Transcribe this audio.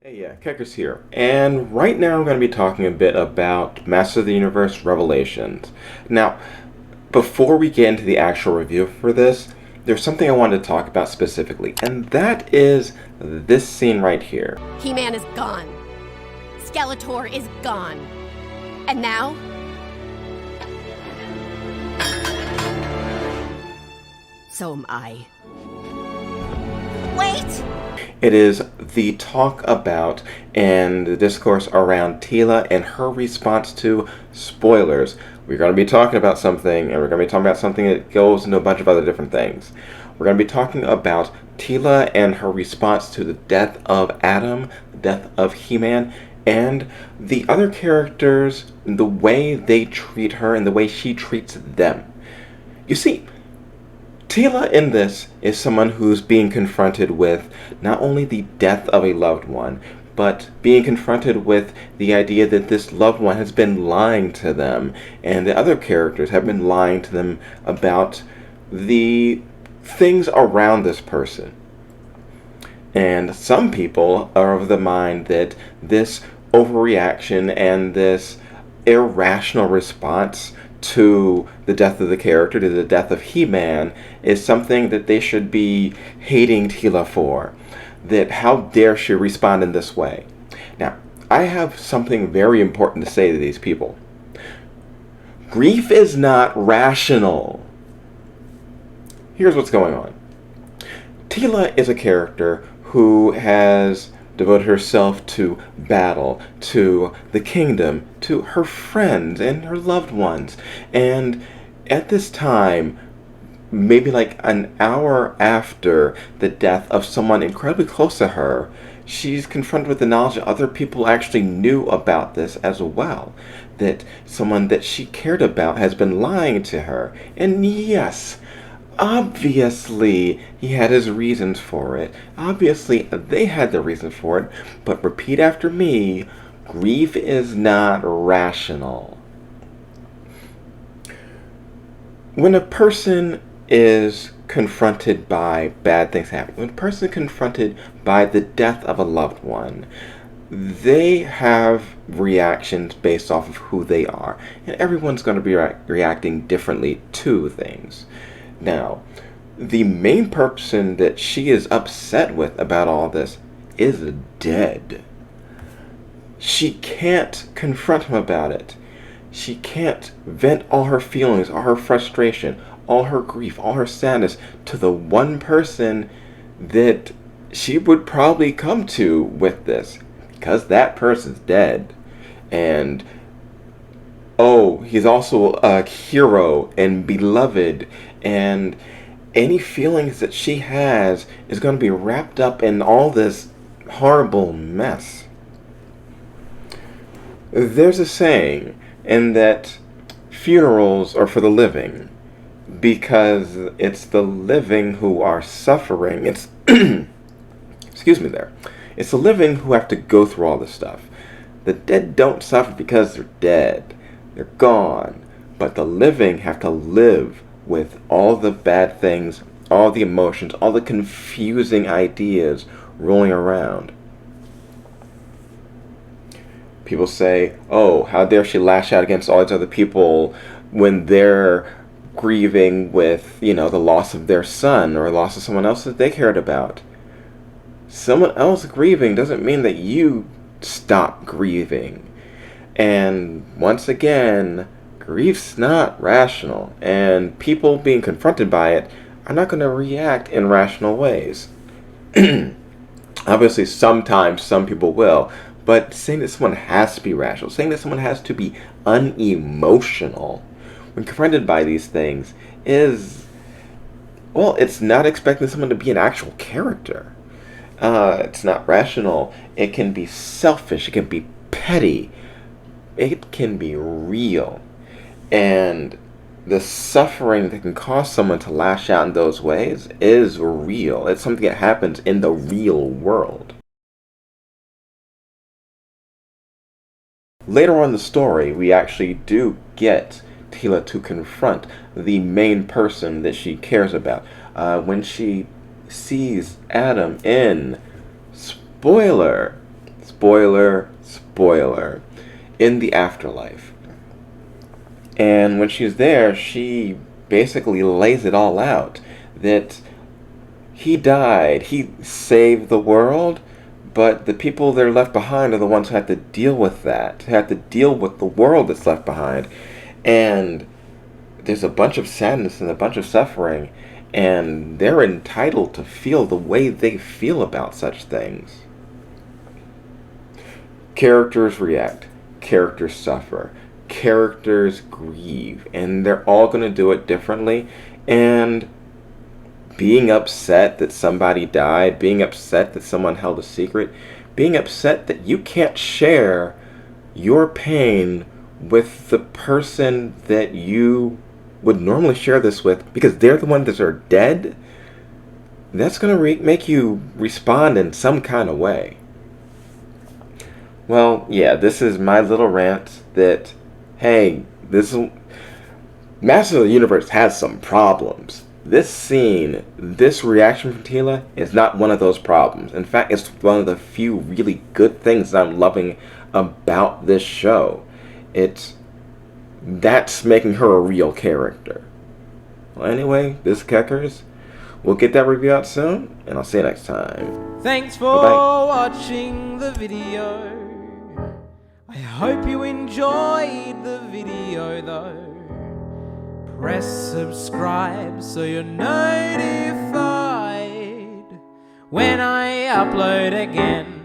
Hey, yeah, Keckers here, and right now I'm going to be talking a bit about Master of the Universe Revelations. Now, before we get into the actual review for this, there's something I wanted to talk about specifically, and that is this scene right here. He-Man is gone. Skeletor is gone. And now? So am I. Wait! It is the talk about and the discourse around Teela and her response to spoilers. We're going to be talking about something, and we're going to be talking about something that goes into a bunch of other different things. We're going to be talking about Teela and her response to the death of Adam, the death of He-Man, and the other characters, the way they treat her and the way she treats them. You see, Teela in this is someone who's being confronted with not only the death of a loved one, but being confronted with the idea that this loved one has been lying to them, and the other characters have been lying to them about the things around this person. And some people are of the mind that this overreaction and this irrational response to the death of the character, to the death of He-Man, is something that they should be hating Teela for. That how dare she respond in this way? Now, I have something very important to say to these people. Grief is not rational. Here's what's going on. Teela is a character who has devoted herself to battle, to the kingdom, to her friends and her loved ones. And at this time, maybe like an hour after the death of someone incredibly close to her, she's confronted with the knowledge that other people actually knew about this as well. That someone that she cared about has been lying to her. And yes, obviously, he had his reasons for it. Obviously, they had the reason for it. But repeat after me, grief is not rational. When a person is confronted by bad things happening, when a person is confronted by the death of a loved one, they have reactions based off of who they are. And everyone's going to be reacting differently to things. Now, the main person that she is upset with about all this is dead. She can't confront him about it. She can't vent all her feelings, all her frustration, all her grief, all her sadness to the one person that she would probably come to with this, because that person's dead. And oh, he's also a hero and beloved, and any feelings that she has is going to be wrapped up in all this horrible mess. There's a saying in that funerals are for the living, because it's the living who are suffering. It's excuse me there. It's the living who have to go through all this stuff. The dead don't suffer because they're dead. They're gone. But the living have to live with all the bad things, all the emotions, all the confusing ideas rolling around. People say, oh, how dare she lash out against all these other people when they're grieving with, the loss of their son or the loss of someone else that they cared about. Someone else grieving doesn't mean that you stop grieving. And once again, grief's not rational, and people being confronted by it are not going to react in rational ways. Obviously, sometimes some people will, but saying that someone has to be rational, saying that someone has to be unemotional when confronted by these things is, well, it's not expecting someone to be an actual character. It's not rational. It can be selfish. It can be petty. It can be real. And the suffering that can cause someone to lash out in those ways is real. It's something that happens in the real world. Later on in the story, we actually do get Teela to confront the main person that she cares about. When she sees Adam in, spoiler, spoiler, in the afterlife. And when she's there, she basically lays it all out that he died, he saved the world, but the people that are left behind are the ones who have to deal with that, who have to deal with the world that's left behind. And there's a bunch of sadness and a bunch of suffering, and they're entitled to feel the way they feel about such things. Characters react, characters suffer, characters grieve, and they're all going to do it differently. And being upset that somebody died, being upset that someone held a secret, being upset that you can't share your pain with the person that you would normally share this with because they're the ones that are dead, that's going to make you respond in some kind of way. Well, yeah, this is my little rant that, hey, Masters of the Universe has some problems. This scene, this reaction from Teela is not one of those problems. In fact, it's one of the few really good things that I'm loving about this show. That's making her a real character. Well, anyway, this is Keckers. We'll get that review out soon, and I'll see you next time. Thanks for watching the video. I hope you enjoyed the video though. Press subscribe so you're notified when I upload again.